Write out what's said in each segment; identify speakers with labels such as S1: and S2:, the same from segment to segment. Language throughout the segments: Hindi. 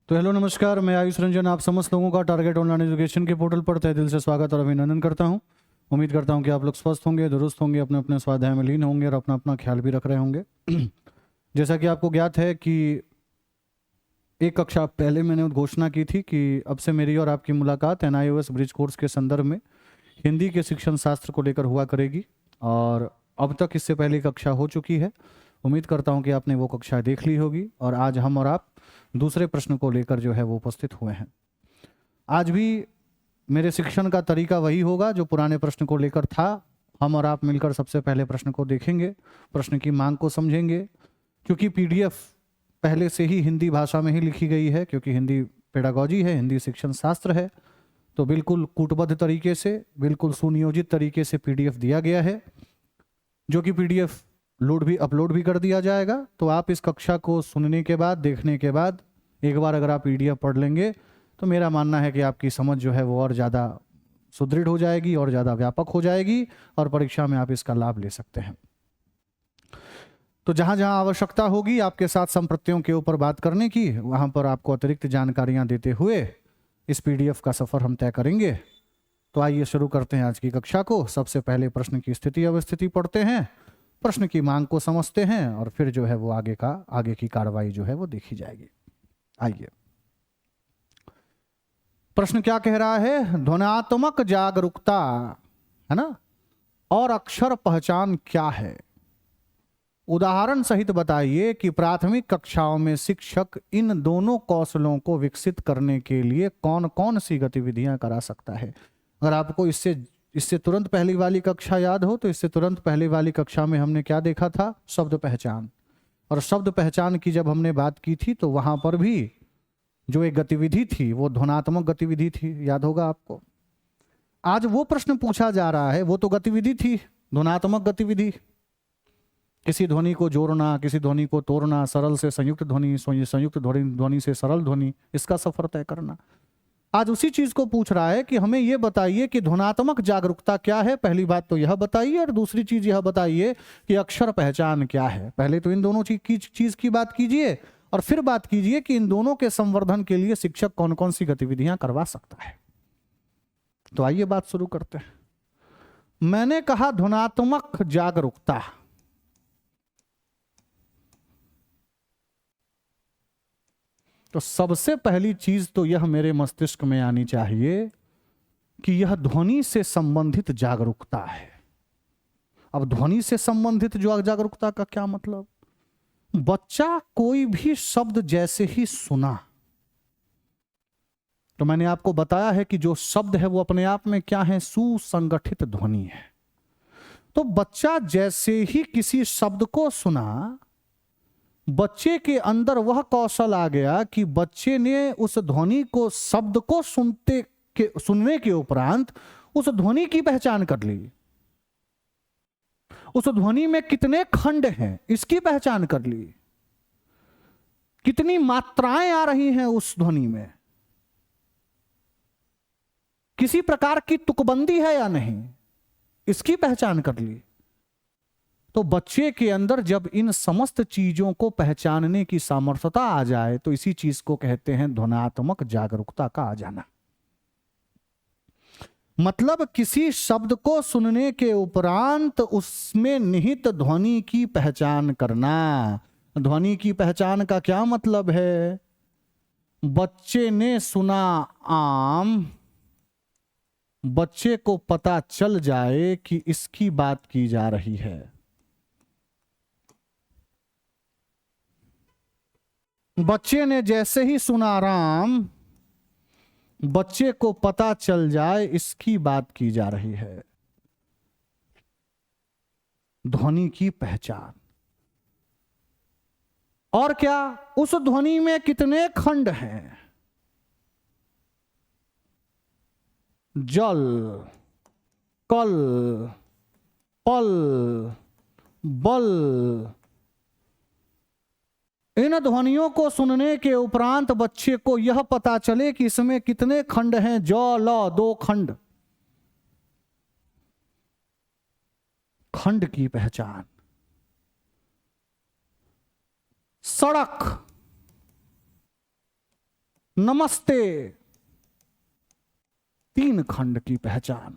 S1: तो हेलो नमस्कार, मैं आयुष रंजन आप समस्त लोगों का टारगेट ऑनलाइन एजुकेशन के पोर्टल पर तहे दिल से स्वागत और अभिनंदन करता हूं। उम्मीद करता हूं कि आप लोग स्वस्थ होंगे, दुरुस्त होंगे, अपने अपने स्वाध्याय में लीन होंगे और अपना अपना ख्याल भी रख रहे होंगे। जैसा कि आपको ज्ञात है कि एक कक्षा पहले मैंने घोषणा की थी कि अब से मेरी और आपकी मुलाकात NIOS ब्रिज कोर्स के संदर्भ में हिंदी के शिक्षण शास्त्र को लेकर हुआ करेगी। और अब तक इससे पहले कक्षा हो चुकी है। उम्मीद करता हूं कि आपने वो कक्षा देख ली होगी और आज हम और आप दूसरे प्रश्न को लेकर जो है वो उपस्थित हुए हैं। आज भी मेरे शिक्षण का तरीका वही होगा जो पुराने प्रश्न को लेकर था। हम और आप मिलकर सबसे पहले प्रश्न को देखेंगे, प्रश्न की मांग को समझेंगे, क्योंकि PDF पहले से ही हिंदी भाषा में ही लिखी गई है, क्योंकि हिंदी पेडागॉजी है, हिंदी शिक्षण शास्त्र है। तो बिल्कुल कूटबद्ध तरीके से, बिल्कुल सुनियोजित तरीके से PDF दिया गया है, जो कि PDF अपलोड भी कर दिया जाएगा। तो आप इस कक्षा को सुनने के बाद, देखने के बाद एक बार अगर आप PDF पढ़ लेंगे तो मेरा मानना है कि आपकी समझ जो है वो और ज़्यादा सुदृढ़ हो जाएगी और ज़्यादा व्यापक हो जाएगी और परीक्षा में आप इसका लाभ ले सकते हैं। तो जहाँ जहाँ आवश्यकता होगी आपके साथ संप्रत्यों के ऊपर बात करने की, वहाँ पर आपको अतिरिक्त जानकारियाँ देते हुए इस PDF का सफ़र हम तय करेंगे। तो आइए शुरू करते हैं आज की कक्षा को। सबसे पहले प्रश्न की स्थिति अवस्थिति पढ़ते हैं, प्रश्न की मांग को समझते हैं और फिर जो है वो आगे की कार्रवाई जो है वो देखी जाएगी। आइए, प्रश्न क्या कह रहा है? ध्वन्यात्मक जागरूकता, है ना, और अक्षर पहचान क्या है? उदाहरण सहित बताइए कि प्राथमिक कक्षाओं में शिक्षक इन दोनों कौशलों को विकसित करने के लिए कौन कौन सी गतिविधियां करा सकता है। अगर आपको इससे तुरंत पहली वाली कक्षा याद हो तो इससे तुरंत पहली वाली कक्षा में हमने क्या देखा था? शब्द पहचान। और शब्द पहचान की जब हमने बात की थी तो वहां पर भी जो एक गतिविधि थी वो ध्वन्यात्मक गतिविधि थी, याद होगा आपको। आज वो प्रश्न पूछा जा रहा है, वो तो गतिविधि थी, ध्वन्यात्मक गतिविधि, किसी ध्वनि को जोड़ना, किसी ध्वनि को तोड़ना, सरल से संयुक्त ध्वनि, संयुक्त ध्वनि से सरल ध्वनि, इसका सफर तय करना। आज उसी चीज को पूछ रहा है कि हमें यह बताइए कि ध्वन्यात्मक जागरूकता क्या है। पहली बात तो यह बताइए और दूसरी चीज यह बताइए कि अक्षर पहचान क्या है। पहले तो इन दोनों चीज की बात कीजिए और फिर बात कीजिए कि इन दोनों के संवर्धन के लिए शिक्षक कौन कौन सी गतिविधियां करवा सकता है। तो आइए बात शुरू करते हैं। मैंने कहा ध्वन्यात्मक जागरूकता, तो सबसे पहली चीज तो यह मेरे मस्तिष्क में आनी चाहिए कि यह ध्वनि से संबंधित जागरूकता है। अब ध्वनि से संबंधित जो जागरूकता का क्या मतलब? बच्चा कोई भी शब्द जैसे ही सुना, तो मैंने आपको बताया है कि जो शब्द है वो अपने आप में क्या है? सुसंगठित ध्वनि है। तो बच्चा जैसे ही किसी शब्द को सुना, बच्चे के अंदर वह कौशल आ गया कि बच्चे ने उस ध्वनि को, शब्द को सुनने के उपरांत उस ध्वनि की पहचान कर ली। उस ध्वनि में कितने खंड हैं इसकी पहचान कर ली, कितनी मात्राएं आ रही हैं उस ध्वनि में, किसी प्रकार की तुकबंदी है या नहीं, इसकी पहचान कर ली। तो बच्चे के अंदर जब इन समस्त चीजों को पहचानने की सामर्थ्यता आ जाए तो इसी चीज को कहते हैं ध्वन्यात्मक जागरूकता का आ जाना। मतलब किसी शब्द को सुनने के उपरांत उसमें निहित ध्वनि की पहचान करना। ध्वनि की पहचान का क्या मतलब है? बच्चे ने सुना आम, बच्चे को पता चल जाए कि इसकी बात की जा रही है। बच्चे ने जैसे ही सुना राम, बच्चे को पता चल जाए इसकी बात की जा रही है। ध्वनि की पहचान। और क्या? उस ध्वनि में कितने खंड हैं? जल, कल, पल, बल। इन ध्वनियों को सुनने के उपरांत बच्चे को यह पता चले कि इसमें कितने खंड हैं। ज, ल, 2 खंड, खंड की पहचान। सड़क, नमस्ते, 3 खंड की पहचान।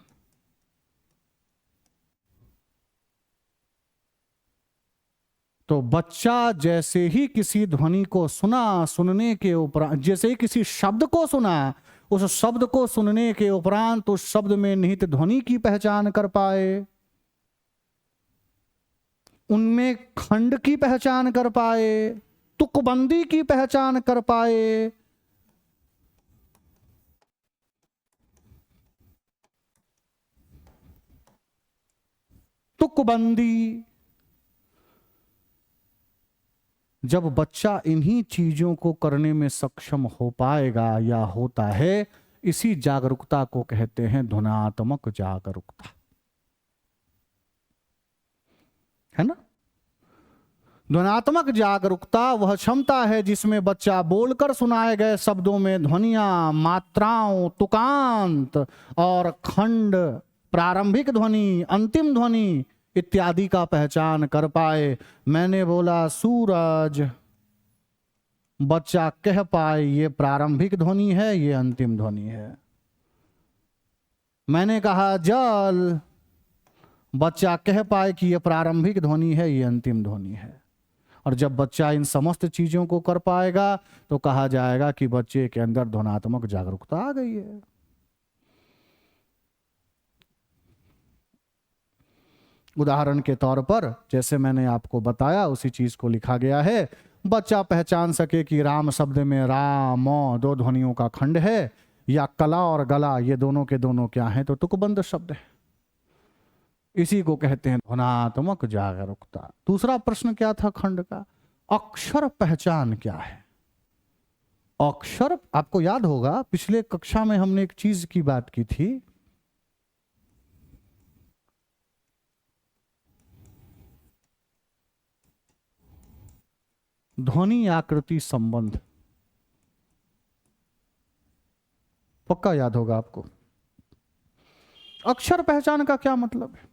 S1: तो बच्चा जैसे ही किसी ध्वनि को सुना, सुनने के उपरांत, जैसे ही किसी शब्द को सुना, उस शब्द को सुनने के उपरांत उस शब्द में निहित ध्वनि की पहचान कर पाए, उनमें खंड की पहचान कर पाए, तुकबंदी की पहचान कर पाए, तुकबंदी। जब बच्चा इन्हीं चीजों को करने में सक्षम हो पाएगा या होता है, इसी जागरूकता को कहते हैं ध्वन्यात्मक जागरूकता, है ना। ध्वन्यात्मक जागरूकता वह क्षमता है जिसमें बच्चा बोलकर सुनाए गए शब्दों में ध्वनियां, मात्राओं, तुकांत और खंड, प्रारंभिक ध्वनि, अंतिम ध्वनि इत्यादि का पहचान कर पाए। मैंने बोला सूरज, बच्चा कह पाए ये प्रारंभिक ध्वनि है, ये अंतिम ध्वनि है। मैंने कहा जल, बच्चा कह पाए कि ये प्रारंभिक ध्वनि है, ये अंतिम ध्वनि है। और जब बच्चा इन समस्त चीजों को कर पाएगा तो कहा जाएगा कि बच्चे के अंदर ध्वन्यात्मक जागरूकता आ गई है। उदाहरण के तौर पर जैसे मैंने आपको बताया उसी चीज को लिखा गया है। बच्चा पहचान सके कि राम शब्द में रा, म 2 ध्वनियों का खंड है, या कला और गला ये दोनों के दोनों क्या हैं, तो तुकबंद शब्द है। इसी को कहते हैं ध्वन्यात्मक जागरूकता। दूसरा प्रश्न क्या था खंड का? अक्षर पहचान क्या है? अक्षर, आपको याद होगा पिछले कक्षा में हमने एक चीज की बात की थी, ध्वनि आकृति संबंध। पक्का याद होगा आपको। अक्षर पहचान का क्या मतलब है?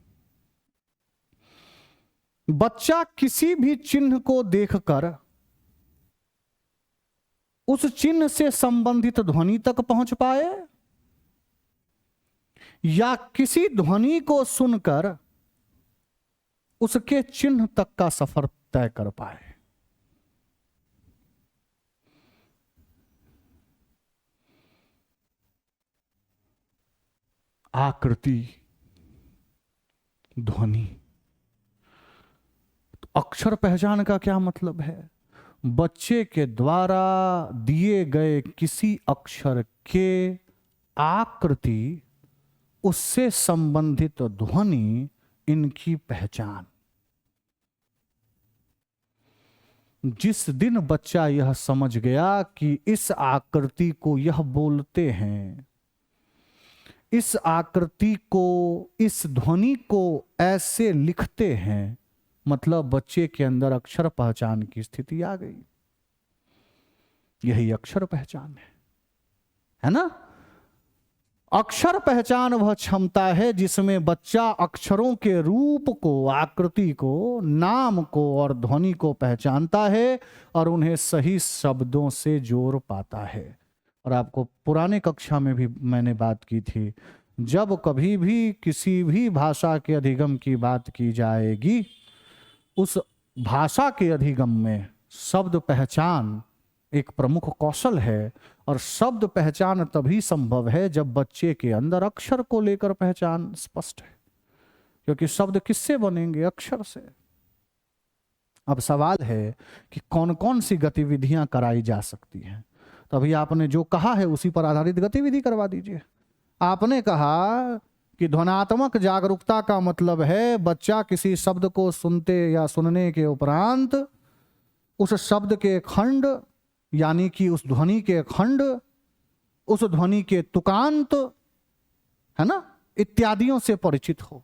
S1: बच्चा किसी भी चिन्ह को देखकर उस चिन्ह से संबंधित ध्वनि तक पहुंच पाए, या किसी ध्वनि को सुनकर उसके चिन्ह तक का सफर तय कर पाए। आकृति, ध्वनि। अक्षर पहचान का क्या मतलब है? बच्चे के द्वारा दिए गए किसी अक्षर के आकृति, उससे संबंधित ध्वनि, इनकी पहचान। जिस दिन बच्चा यह समझ गया कि इस आकृति को यह बोलते हैं, इस आकृति को, इस ध्वनि को ऐसे लिखते हैं, मतलब बच्चे के अंदर अक्षर पहचान की स्थिति आ गई। यही अक्षर पहचान है ना। अक्षर पहचान वह क्षमता है जिसमें बच्चा अक्षरों के रूप को, आकृति को, नाम को और ध्वनि को पहचानता है और उन्हें सही शब्दों से जोड़ पाता है। और आपको पुराने कक्षा में भी मैंने बात की थी, जब कभी भी किसी भी भाषा के अधिगम की बात की जाएगी, उस भाषा के अधिगम में शब्द पहचान एक प्रमुख कौशल है। और शब्द पहचान तभी संभव है जब बच्चे के अंदर अक्षर को लेकर पहचान स्पष्ट है, क्योंकि शब्द किससे बनेंगे? अक्षर से। अब सवाल है कि कौन कौन सी गतिविधियां कराई जा सकती हैं। तो अभी आपने जो कहा है उसी पर आधारित गतिविधि करवा दीजिए। आपने कहा कि ध्वन्यात्मक जागरूकता का मतलब है बच्चा किसी शब्द को सुनते या सुनने के उपरांत उस शब्द के खंड, यानी कि उस ध्वनि के खंड, उस ध्वनि के तुकांत, है ना, इत्यादियों से परिचित हो।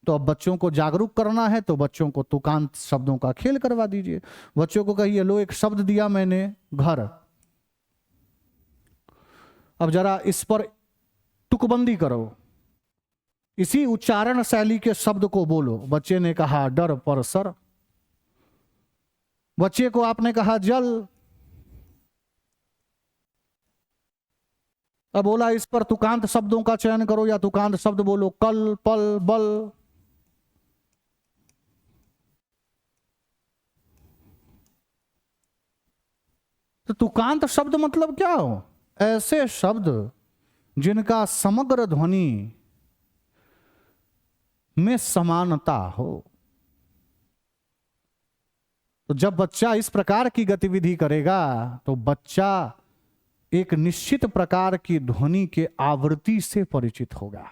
S1: तो अब बच्चों को जागरूक करना है तो बच्चों को तुकांत शब्दों का खेल करवा दीजिए। बच्चों को कहिए, लो एक शब्द दिया मैंने, घर, अब जरा इस पर तुकबंदी करो, इसी उच्चारण शैली के शब्द को बोलो। बच्चे ने कहा डर पर सर। बच्चे को आपने कहा जल, अब बोला इस पर तुकांत शब्दों का चयन करो या तुकांत शब्द बोलो, कल, पल, बल। तो तुकांत शब्द मतलब क्या हो? ऐसे शब्द जिनका समग्र ध्वनि में समानता हो। तो जब बच्चा इस प्रकार की गतिविधि करेगा तो बच्चा एक निश्चित प्रकार की ध्वनि के आवृत्ति से परिचित होगा,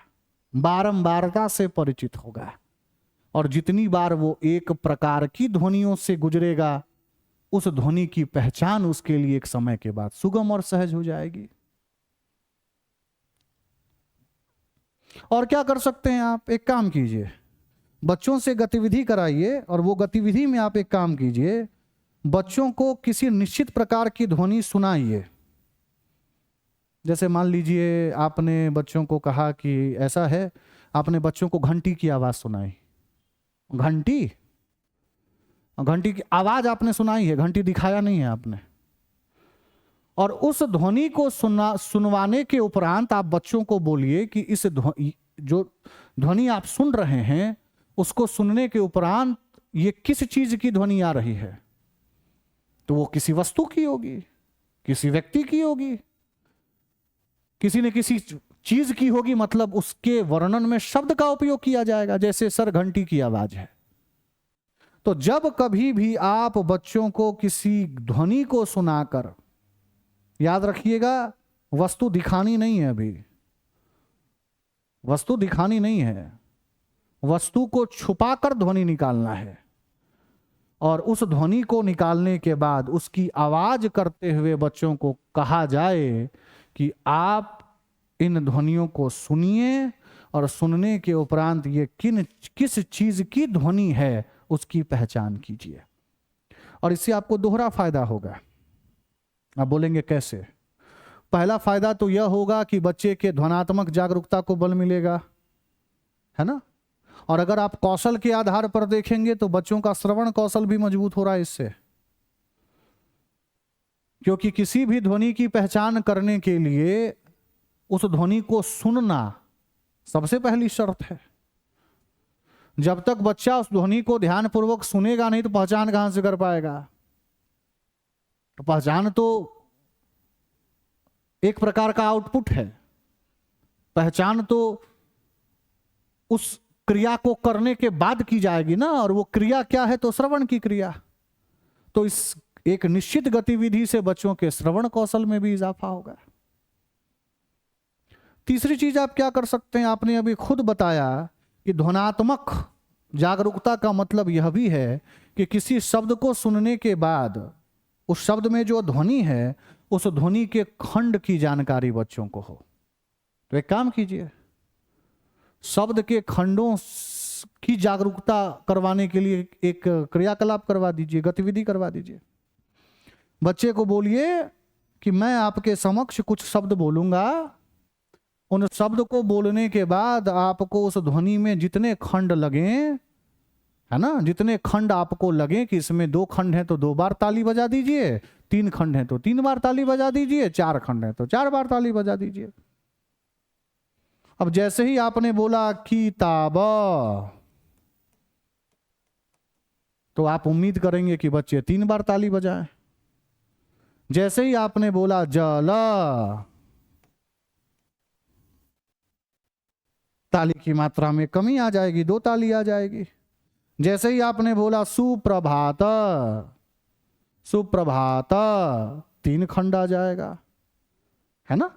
S1: बारंबारता से परिचित होगा, और जितनी बार वो एक प्रकार की ध्वनियों से गुजरेगा उस ध्वनि की पहचान उसके लिए एक समय के बाद सुगम और सहज हो जाएगी। और क्या कर सकते हैं आप? एक काम कीजिए, बच्चों से गतिविधि कराइए और वो गतिविधि में आप एक काम कीजिए, बच्चों को किसी निश्चित प्रकार की ध्वनि सुनाइए। जैसे मान लीजिए आपने बच्चों को कहा कि ऐसा है, आपने बच्चों को घंटी की आवाज सुनाई, घंटी की आवाज आपने सुनाई है, घंटी दिखाया नहीं है आपने, और उस ध्वनि को सुनवाने के उपरांत आप बच्चों को बोलिए कि इस जो ध्वनि आप सुन रहे हैं उसको सुनने के उपरांत ये किस चीज की ध्वनि आ रही है। तो वो किसी वस्तु की होगी, किसी व्यक्ति की होगी, किसी न किसी चीज की होगी, मतलब उसके वर्णन में शब्द का उपयोग किया जाएगा। जैसे सर घंटी की आवाज है, तो जब कभी भी आप बच्चों को किसी ध्वनि को सुनाकर, याद रखिएगा वस्तु दिखानी नहीं है, अभी वस्तु दिखानी नहीं है, वस्तु को छुपाकर ध्वनि निकालना है, और उस ध्वनि को निकालने के बाद उसकी आवाज करते हुए बच्चों को कहा जाए कि आप इन ध्वनियों को सुनिए और सुनने के उपरांत ये किस चीज की ध्वनि है उसकी पहचान कीजिए। और इससे आपको दोहरा फायदा होगा। आप बोलेंगे कैसे? पहला फायदा तो यह होगा कि बच्चे के ध्वनात्मक जागरूकता को बल मिलेगा, है ना। और अगर आप कौशल के आधार पर देखेंगे तो बच्चों का श्रवण कौशल भी मजबूत हो रहा है इससे, क्योंकि किसी भी ध्वनि की पहचान करने के लिए उस ध्वनि को सुनना सबसे पहली शर्त है। जब तक बच्चा उस ध्वनि को ध्यानपूर्वक सुनेगा नहीं तो पहचान कहां से कर पाएगा? तो पहचान तो एक प्रकार का आउटपुट है, पहचान तो उस क्रिया को करने के बाद की जाएगी ना, और वो क्रिया क्या है? तो श्रवण की क्रिया। तो इस एक निश्चित गतिविधि से बच्चों के श्रवण कौशल में भी इजाफा होगा। तीसरी चीज आप क्या कर सकते हैं? आपने अभी खुद बताया कि ध्वनात्मक जागरूकता का मतलब यह भी है कि किसी शब्द को सुनने के बाद उस शब्द में जो ध्वनि है उस ध्वनि के खंड की जानकारी बच्चों को हो। तो एक काम कीजिए, शब्द के खंडों की जागरूकता करवाने के लिए एक क्रियाकलाप करवा दीजिए, गतिविधि करवा दीजिए। बच्चे को बोलिए कि मैं आपके समक्ष कुछ शब्द बोलूंगा, उन शब्द को बोलने के बाद आपको उस ध्वनि में जितने खंड लगे, है ना, जितने खंड आपको लगे कि इसमें 2 खंड हैं तो 2 बार ताली बजा दीजिए, 3 खंड हैं तो 3 बार ताली बजा दीजिए, 4 खंड हैं तो 4 बार ताली बजा दीजिए। अब जैसे ही आपने बोला किताब, तो आप उम्मीद करेंगे कि बच्चे 3 बार ताली बजाएं। जैसे ही आपने बोला जल, ताली की मात्रा में कमी आ जाएगी, 2 ताली आ जाएगी। जैसे ही आपने बोला सुप्रभात, सुप्रभात, 3 खंड आ जाएगा, है ना।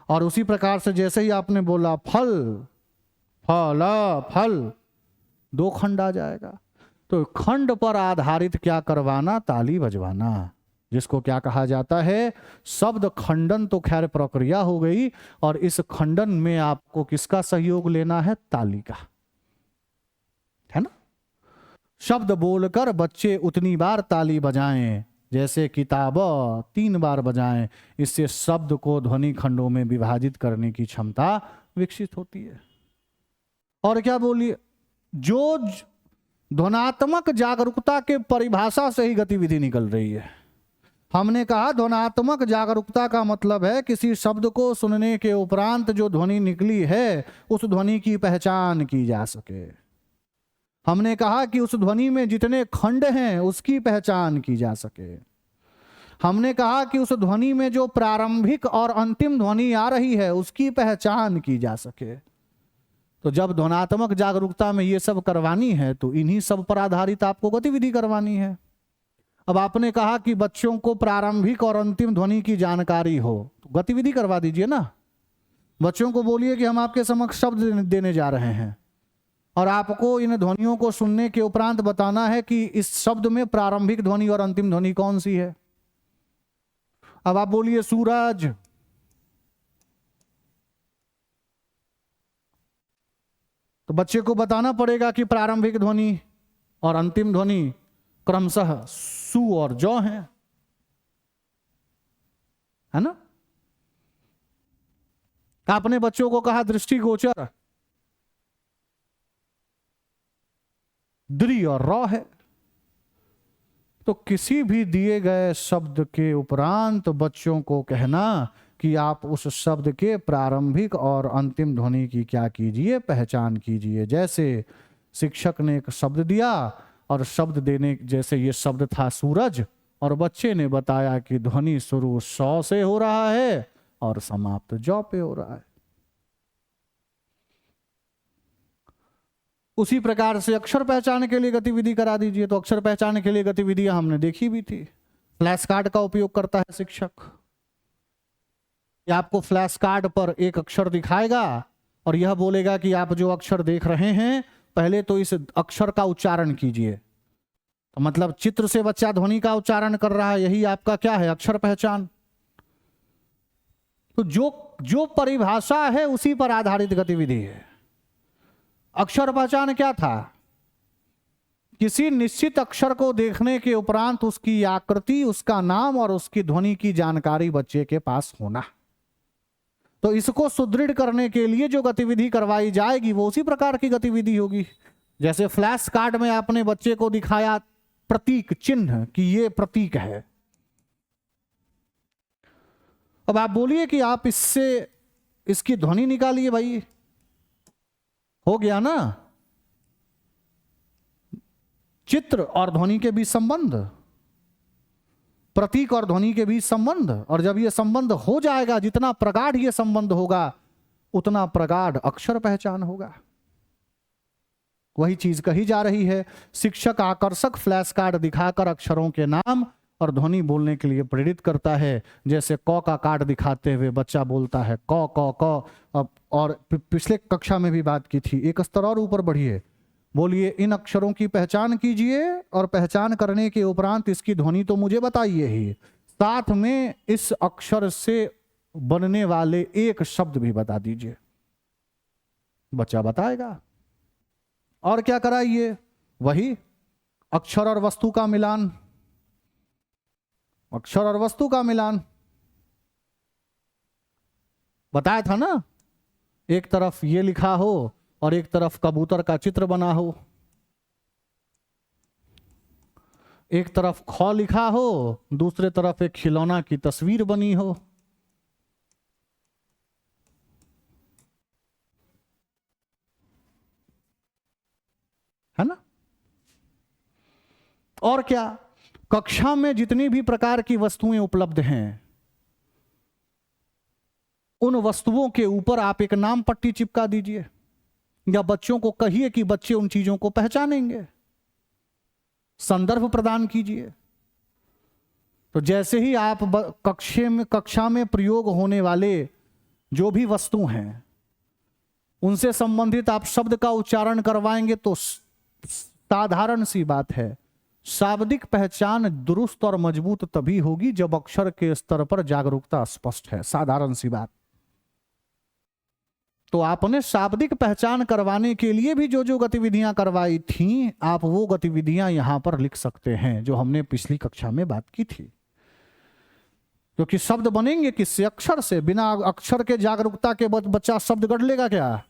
S1: और उसी प्रकार से जैसे ही आपने बोला फल, फल, फल, 2 खंड आ जाएगा। तो खंड पर आधारित क्या करवाना? ताली बजवाना, जिसको क्या कहा जाता है? शब्द खंडन। तो खैर प्रक्रिया हो गई, और इस खंडन में आपको किसका सहयोग लेना है? ताली का, है ना। शब्द बोलकर बच्चे उतनी बार ताली बजाएं जैसे किताब 3 बार बजाएं। इससे शब्द को ध्वनि खंडों में विभाजित करने की क्षमता विकसित होती है। और क्या बोलिए, जो ध्वनात्मक जागरूकता के परिभाषा से ही गतिविधि निकल रही है। हमने कहा ध्वनात्मक जागरूकता का मतलब है किसी शब्द को सुनने के उपरांत जो ध्वनि निकली है उस ध्वनि की पहचान की जा सके। हमने कहा कि उस ध्वनि में जितने खंड हैं उसकी पहचान की जा सके। हमने कहा कि उस ध्वनि में जो प्रारंभिक और अंतिम ध्वनि आ रही है उसकी पहचान की जा सके। तो जब ध्वनात्मक जागरूकता में ये सब करवानी है तो इन्हीं सब पर आधारित आपको गतिविधि करवानी है। अब आपने कहा कि बच्चों को प्रारंभिक और अंतिम ध्वनि की जानकारी हो, तो गतिविधि करवा दीजिए ना। बच्चों को बोलिए कि हम आपके समक्ष शब्द देने जा रहे हैं और आपको इन ध्वनियों को सुनने के उपरांत बताना है कि इस शब्द में प्रारंभिक ध्वनि और अंतिम ध्वनि कौन सी है। अब आप बोलिए सूरज, तो बच्चे को बताना पड़ेगा कि प्रारंभिक ध्वनि और अंतिम ध्वनि क्रमशः सु और जौ है ना। आपने बच्चों को कहा दृष्टिगोचर द्रि और रौ है। तो किसी भी दिए गए शब्द के उपरांत बच्चों को कहना कि आप उस शब्द के प्रारंभिक और अंतिम ध्वनि की क्या कीजिए, पहचान कीजिए। जैसे शिक्षक ने एक शब्द दिया और शब्द देने, जैसे ये शब्द था सूरज, और बच्चे ने बताया कि ध्वनि शुरू सौ से हो रहा है और समाप्त जौ पे हो रहा है। उसी प्रकार से अक्षर पहचान के लिए गतिविधि करा दीजिए। तो अक्षर पहचान के लिए गतिविधियां हमने देखी भी थी। फ्लैश कार्ड का उपयोग करता है शिक्षक। या आपको फ्लैश कार्ड पर एक अक्षर दिखाएगा और यह बोलेगा कि आप जो अक्षर देख रहे हैं पहले तो इस अक्षर का उच्चारण कीजिए। तो मतलब चित्र से बच्चा ध्वनि का उच्चारण कर रहा है, यही आपका क्या है, अक्षर पहचान। तो जो परिभाषा है उसी पर आधारित गतिविधि है। अक्षर पहचान क्या था? किसी निश्चित अक्षर को देखने के उपरांत उसकी आकृति, उसका नाम और उसकी ध्वनि की जानकारी बच्चे के पास होना। तो इसको सुदृढ़ करने के लिए जो गतिविधि करवाई जाएगी वो उसी प्रकार की गतिविधि होगी। जैसे फ्लैश कार्ड में आपने बच्चे को दिखाया प्रतीक चिन्ह कि ये प्रतीक है। अब आप बोलिए कि आप इससे इसकी ध्वनि निकालिए भाई, हो गया ना। चित्र और ध्वनि के बीच संबंध, प्रतीक और ध्वनि के बीच संबंध, और जब यह संबंध हो जाएगा, जितना प्रगाढ़ यह संबंध होगा उतना प्रगाढ़ अक्षर पहचान होगा। वही चीज कही जा रही है। शिक्षक आकर्षक फ्लैश कार्ड दिखाकर अक्षरों के नाम और ध्वनि बोलने के लिए प्रेरित करता है। जैसे क का कार्ड दिखाते हुए बच्चा बोलता है क क क। अब और पिछले कक्षा में भी बात की थी, एक स्तर और ऊपर बढ़िए, बोलिए इन अक्षरों की पहचान कीजिए और पहचान करने के उपरांत इसकी ध्वनि तो मुझे बताइए ही, साथ में इस अक्षर से बनने वाले एक शब्द भी बता दीजिए। बच्चा बताएगा। और क्या कराइए? वही अक्षर और वस्तु का मिलान, अक्षर और वस्तु का मिलान बताया था ना। एक तरफ ये लिखा हो और एक तरफ कबूतर का चित्र बना हो, एक तरफ ख लिखा हो, दूसरे तरफ एक खिलौना की तस्वीर बनी हो। है ना। और क्या, कक्षा में जितनी भी प्रकार की वस्तुएं उपलब्ध हैं उन वस्तुओं के ऊपर आप एक नाम पट्टी चिपका दीजिए, या बच्चों को कहिए कि बच्चे उन चीजों को पहचानेंगे। संदर्भ प्रदान कीजिए। तो जैसे ही आप कक्षा में प्रयोग होने वाले जो भी वस्तु हैं उनसे संबंधित आप शब्द का उच्चारण करवाएंगे तो साधारण सी बात है, शाब्दिक पहचान दुरुस्त और मजबूत तभी होगी जब अक्षर के स्तर पर जागरूकता स्पष्ट है। साधारण सी बात। तो आपने शाब्दिक पहचान करवाने के लिए भी जो जो गतिविधियां करवाई थी, आप वो गतिविधियां यहां पर लिख सकते हैं जो हमने पिछली कक्षा में बात की थी। क्योंकि शब्द बनेंगे किससे? अक्षर से। बिना अक्षर के जागरूकता के बच्चा शब्द गढ़ लेगा क्या?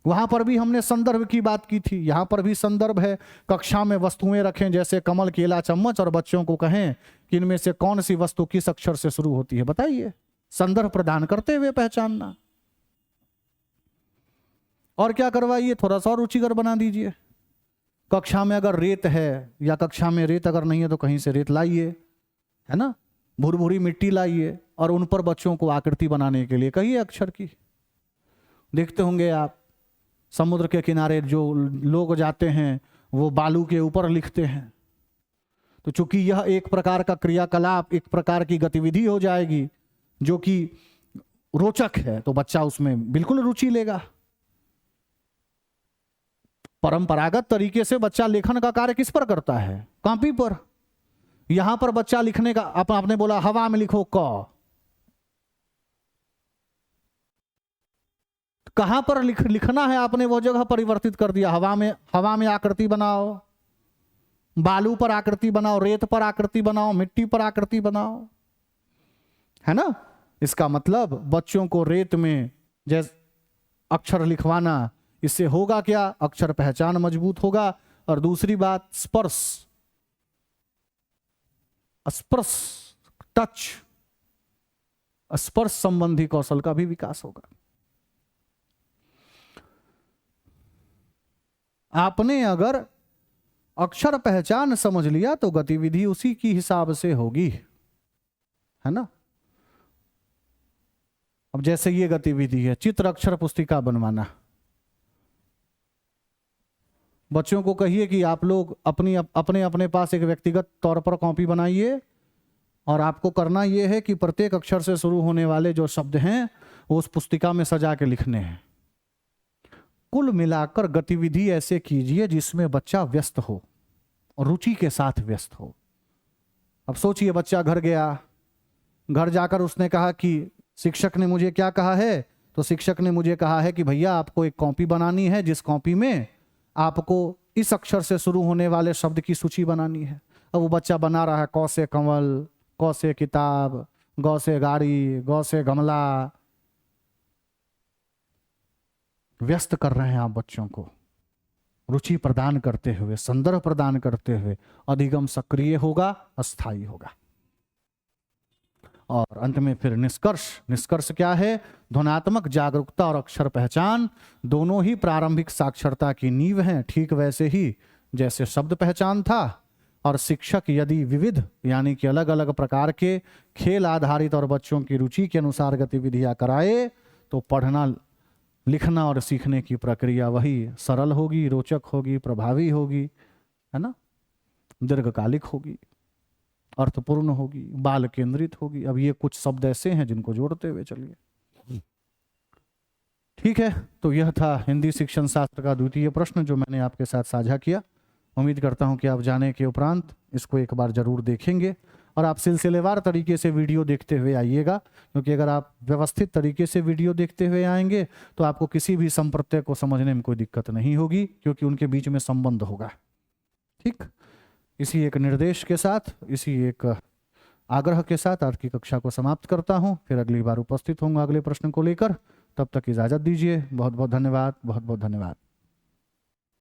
S1: वहां पर भी हमने संदर्भ की बात की थी, यहां पर भी संदर्भ है। कक्षा में वस्तुएं रखें जैसे कमल, केला, चम्मच, और बच्चों को कहें कि इनमें से कौन सी वस्तु किस अक्षर से शुरू होती है, बताइए। संदर्भ प्रदान करते हुए पहचानना। और क्या करवाइए, थोड़ा सा और रुचिकर बना दीजिए। कक्षा में अगर रेत है या कक्षा में रेत अगर नहीं है तो कहीं से रेत लाइए, है ना, भुरभुरी मिट्टी लाइए, और उन पर बच्चों को आकृति बनाने के लिए कहिए अक्षर की। देखते होंगे आप समुद्र के किनारे जो लोग जाते हैं वो बालू के ऊपर लिखते हैं। तो चूंकि यह एक प्रकार का क्रियाकलाप, एक प्रकार की गतिविधि हो जाएगी जो कि रोचक है, तो बच्चा उसमें बिल्कुल रुचि लेगा। परंपरागत तरीके से बच्चा लेखन का कार्य किस पर करता है, कॉपी पर। यहां पर बच्चा लिखने का, आपने बोला हवा में लिखो क, कहां पर लिखना है आपने वो जगह परिवर्तित कर दिया। हवा में आकृति बनाओ, बालू पर आकृति बनाओ, रेत पर आकृति बनाओ, मिट्टी पर आकृति बनाओ, है ना। इसका मतलब बच्चों को रेत में जैसे अक्षर लिखवाना, इससे होगा क्या, अक्षर पहचान मजबूत होगा। और दूसरी बात, स्पर्श, टच, स्पर्श संबंधी कौशल का भी विकास होगा। आपने अगर अक्षर पहचान समझ लिया तो गतिविधि उसी की हिसाब से होगी, है ना। अब जैसे ये गतिविधि है, चित्र अक्षर पुस्तिका बनवाना। बच्चों को कहिए कि आप लोग अपने अपने पास एक व्यक्तिगत तौर पर कॉपी बनाइए, और आपको करना यह है कि प्रत्येक अक्षर से शुरू होने वाले जो शब्द हैं वो उस पुस्तिका में सजा के लिखने हैं। कुल मिलाकर गतिविधि ऐसे कीजिए जिसमें बच्चा व्यस्त हो और रुचि के साथ व्यस्त हो। अब सोचिए, बच्चा घर गया, घर जाकर उसने कहा कि शिक्षक ने मुझे क्या कहा है, तो शिक्षक ने मुझे कहा है कि भैया आपको एक कॉपी बनानी है जिस कॉपी में आपको इस अक्षर से शुरू होने वाले शब्द की सूची बनानी है। अब वो बच्चा बना रहा है क से कमल, क से किताब, ग से गाड़ी, ग से गमला। व्यस्त कर रहे हैं आप बच्चों को, रुचि प्रदान करते हुए, संदर्भ प्रदान करते हुए। अधिगम सक्रिय होगा, अस्थायी होगा। और अंत में फिर निष्कर्ष क्या है, ध्वन्यात्मक जागरूकता और अक्षर पहचान दोनों ही प्रारंभिक साक्षरता की नींव हैं, ठीक वैसे ही जैसे शब्द पहचान था। और शिक्षक यदि विविध यानी कि अलग अलग प्रकार के खेल आधारित और बच्चों की रुचि के अनुसार गतिविधियां कराए तो पढ़ना, लिखना और सीखने की प्रक्रिया वही सरल होगी, रोचक होगी, प्रभावी होगी, है ना, दीर्घकालिक होगी, अर्थपूर्ण होगी, बाल केंद्रित होगी। अब ये कुछ शब्द ऐसे हैं जिनको जोड़ते हुए चलिए। ठीक है, तो यह था हिंदी शिक्षण शास्त्र का द्वितीय प्रश्न जो मैंने आपके साथ साझा किया। उम्मीद करता हूं कि आप जाने के उपरांत इसको एक बार जरूर देखेंगे और आप सिलसिलेवार तरीके से वीडियो देखते हुए आइएगा, क्योंकि अगर आप व्यवस्थित तरीके से वीडियो देखते हुए आएंगे तो आपको किसी भी संप्रत्यय को समझने में कोई दिक्कत नहीं होगी, क्योंकि उनके बीच में संबंध होगा। ठीक, इसी एक निर्देश के साथ, इसी एक आग्रह के साथ आज की कक्षा को समाप्त करता हूं। फिर अगली बार उपस्थित होऊंगा अगले प्रश्न को लेकर। तब तक इजाजत दीजिए। बहुत बहुत धन्यवाद, बहुत बहुत धन्यवाद।